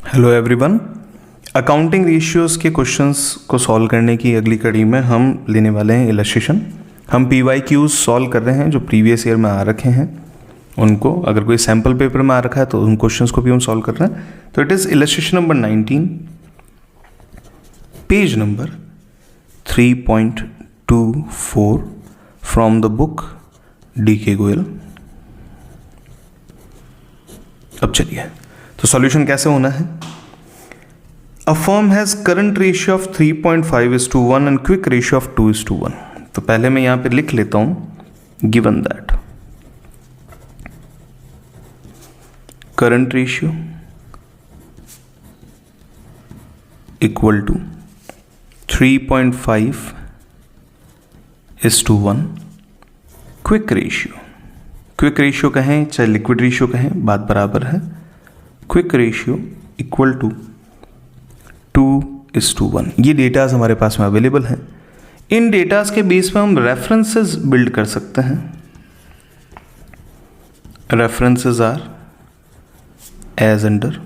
Hello everyone. Accounting ratios के questions को solve करने की अगली कड़ी में हम लेने वाले हैं इलस्ट्रेशन। हम PYQs सॉल्व कर रहे हैं जो प्रीवियस ईयर में आ रखे हैं उनको। अगर कोई सैम्पल पेपर में आ रखा है तो उन क्वेश्चंस को भी हम सॉल्व कर रहे हैं। तो it is illustration number 19, page number 3.24 from the book DK Goyal. अब चलिए, तो सॉल्यूशन कैसे होना है। A firm has current ratio of 3.5:1 and quick ratio of 2:1। तो पहले मैं यहां पे लिख लेता हूं given that current ratio equal to 3.5:1, quick ratio कहें चाहे लिक्विड रेशियो कहें, बात बराबर है। Quick ratio equal to 2:1। ये डेटाज हमारे पास में अवेलेबल हैं। इन डेटाज के बेस पे हम रेफरेंसेस बिल्ड कर सकते हैं। References are as under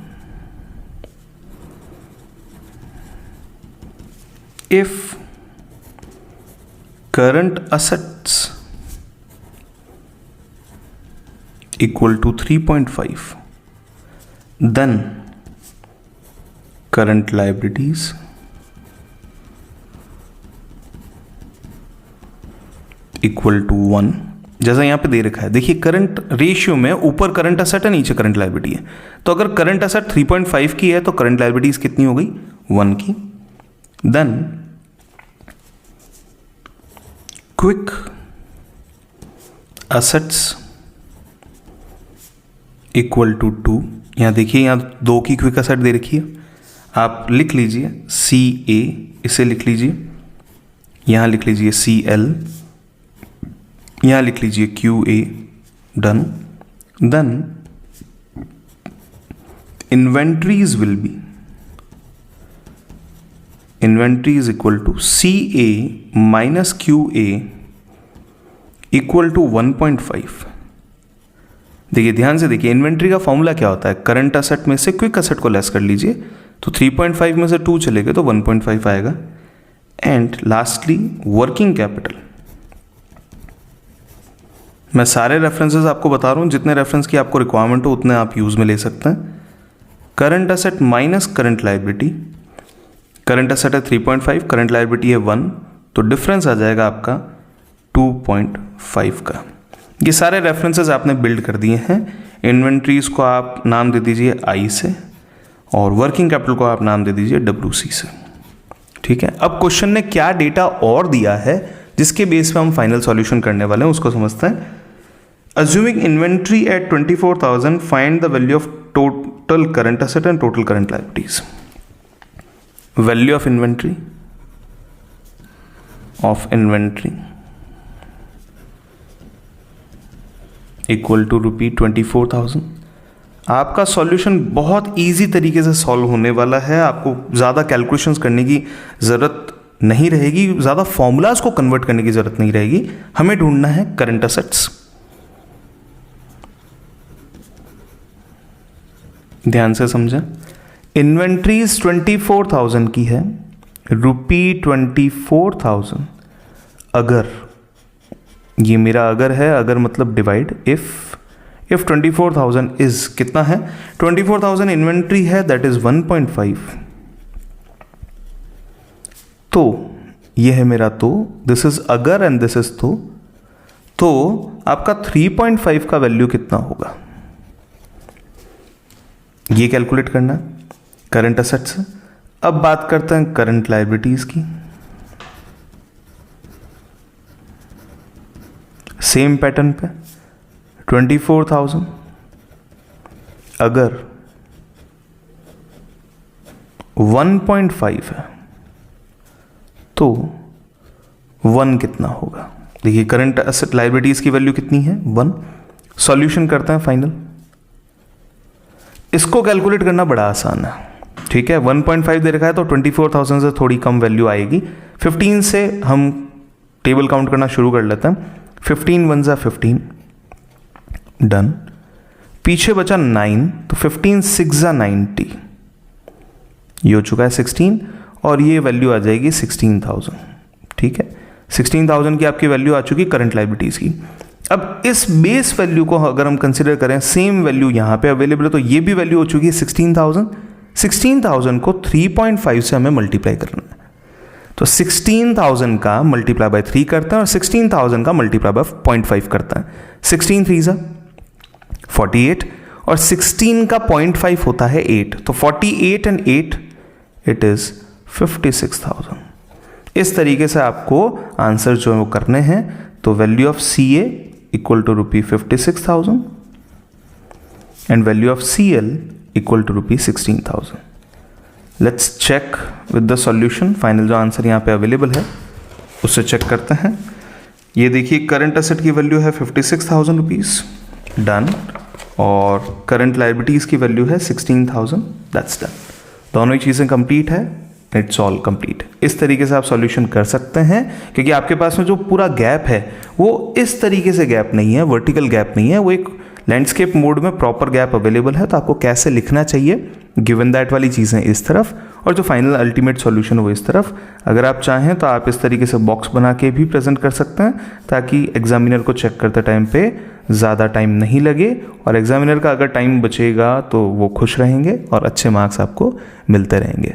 if current assets equal to 3.5, then current liabilities equal to 1। जैसा यहां पे दे रखा है, देखिए करंट रेशियो में ऊपर करंट असेट है, नीचे करंट लायबिलिटी है। तो अगर करंट असेट 3.5 की है तो करंट लायबिलिटीज कितनी हो गई, 1 की। Then quick assets equal to 2। यहाँ देखिए, यहाँ 2 की क्विक असेट दे रखी है, आप लिख लीजिए CA, इसे लिख लीजिए, यहाँ लिख लीजिए CL, यहाँ लिख लीजिए QA। Done. Then inventories will be inventories equal to CA minus QA equal to 1.5। देखिए ध्यान से देखिए, इन्वेंट्री का फॉर्मूला क्या होता है, करंट असेट में से क्विक असेट को लेस कर लीजिए। तो 3.5 में से 2 चलेगा तो 1.5 आएगा। And lastly working capital. मैं सारे रेफरेंसेस आपको बता रहा हूं, जितने रेफरेंस की आपको रिक्वायरमेंट हो उतने आप यूज में ले सकते हैं। Current asset minus current liability. Current asset है 3.5, करंट लायबिलिटी है 1, तो डिफरेंस आ जाएगा आपका 2.5 का। ये सारे रेफरेंसेस आपने बिल्ड कर दिए हैं। इन्वेंट्रीज को आप नाम दे दीजिए I से, और वर्किंग कैपिटल को आप नाम दे दीजिए WC से। ठीक है, अब क्वेश्चन ने क्या डेटा और दिया है जिसके बेस पे हम फाइनल सॉल्यूशन करने वाले हैं, उसको समझते हैं। Assuming inventory at 24,000, find the value of total current asset and total current liabilities. Value of inventory equal to ₹24,000। आपका सॉल्यूशन बहुत इजी तरीके से सॉल्व होने वाला है। आपको ज़्यादा कैलकुलेशंस करने की ज़रूरत नहीं रहेगी, ज़्यादा फॉर्मूलाज को कन्वर्ट करने की ज़रूरत नहीं रहेगी। हमें ढूंढना है करंट असेट्स। ध्यान से समझें, इन्वेंट्रीज 24,000 की है, ₹24,000। अगर ये मेरा अगर है, अगर मतलब डिवाइड इफ 24,000 इज कितना है, 24,000 इन्वेंट्री है, दैट इज 1.5। तो ये है मेरा, तो दिस इज अगर एंड दिस इज तो आपका 3.5 का वैल्यू कितना होगा, ये कैलकुलेट करना करंट असेट्स से। अब बात करते हैं करंट लायबिलिटीज की। सेम पैटर्न पे 24,000 अगर 1.5 है तो 1 कितना होगा। देखिए करंट असेट लायबिलिटीज की वैल्यू कितनी है, 1। सॉल्यूशन करते हैं फाइनल। इसको कैलकुलेट करना बड़ा आसान है। ठीक है, 1.5 दे रखा है तो 24,000 से थोड़ी कम वैल्यू आएगी। 15 से हम टेबल काउंट करना शुरू कर लेते हैं। 15 1 जा 15, डन। पीछे बचा 9, तो 15 6 जा 90, ये हो चुका है 16 और ये वैल्यू आ जाएगी 16,000। ठीक है, 16,000 की आपकी वैल्यू आ चुकी करंट लायबिलिटीज़ की। अब इस बेस वैल्यू को अगर हम कंसिडर करें, सेम वैल्यू यहाँ पे अवेलेबल है, तो ये भी वैल्यू हो चुकी है 16,000। 16,000 को 3.5 से हमें मल्टीप्लाई करना है, तो 16,000 का मल्टीप्लाई बाय 3 करता है और 16,000 का मल्टीप्लाई बाय 0.5 करता है। 16 3 ज़ा 48 और 16 का 0.5 होता है 8, तो 48 एंड 8 इट इज 56,000। इस तरीके से आपको आंसर जो है वो करने हैं। तो value of CA equal to ₹56,000 and value of CL equal to ₹16,000। Let's check with the solution. Final जो आंसर यहाँ पे अवेलेबल है उससे चेक करते हैं। ये देखिए करंट एसेट की वैल्यू है ₹56,000, डन, और करंट लायबिलिटीज़ की वैल्यू है 16,000, दैट्स डन। दोनों ही चीज़ें कंप्लीट है, इट्स ऑल कंप्लीट। इस तरीके से आप सॉल्यूशन कर सकते हैं, क्योंकि आपके पास में जो पूरा गैप है वो इस तरीके से गैप नहीं है, वर्टिकल गैप नहीं है, वो एक लैंडस्केप मोड में प्रॉपर गैप अवेलेबल है। तो आपको कैसे लिखना चाहिए गिवन दैट वाली चीज़ें इस तरफ, और जो फाइनल अल्टीमेट सॉल्यूशन वो इस तरफ। अगर आप चाहें तो आप इस तरीके से बॉक्स बना के भी प्रेजेंट कर सकते हैं, ताकि एग्जामिनर को चेक करते टाइम पे ज़्यादा टाइम नहीं लगे, और एग्जामिनर का अगर टाइम बचेगा तो वो खुश रहेंगे और अच्छे मार्क्स आपको मिलते रहेंगे।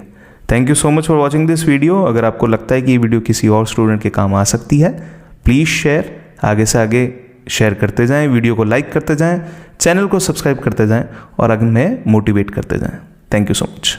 Thank you so much for watching this video. अगर आपको लगता है कि ये वीडियो किसी और स्टूडेंट के काम आ सकती है, प्लीज़ शेयर, आगे से आगे शेयर करते जाएं, वीडियो को लाइक करते जाएं, चैनल को सब्सक्राइब करते जाएं और आगे में मोटिवेट करते जाएं। Thank you so much.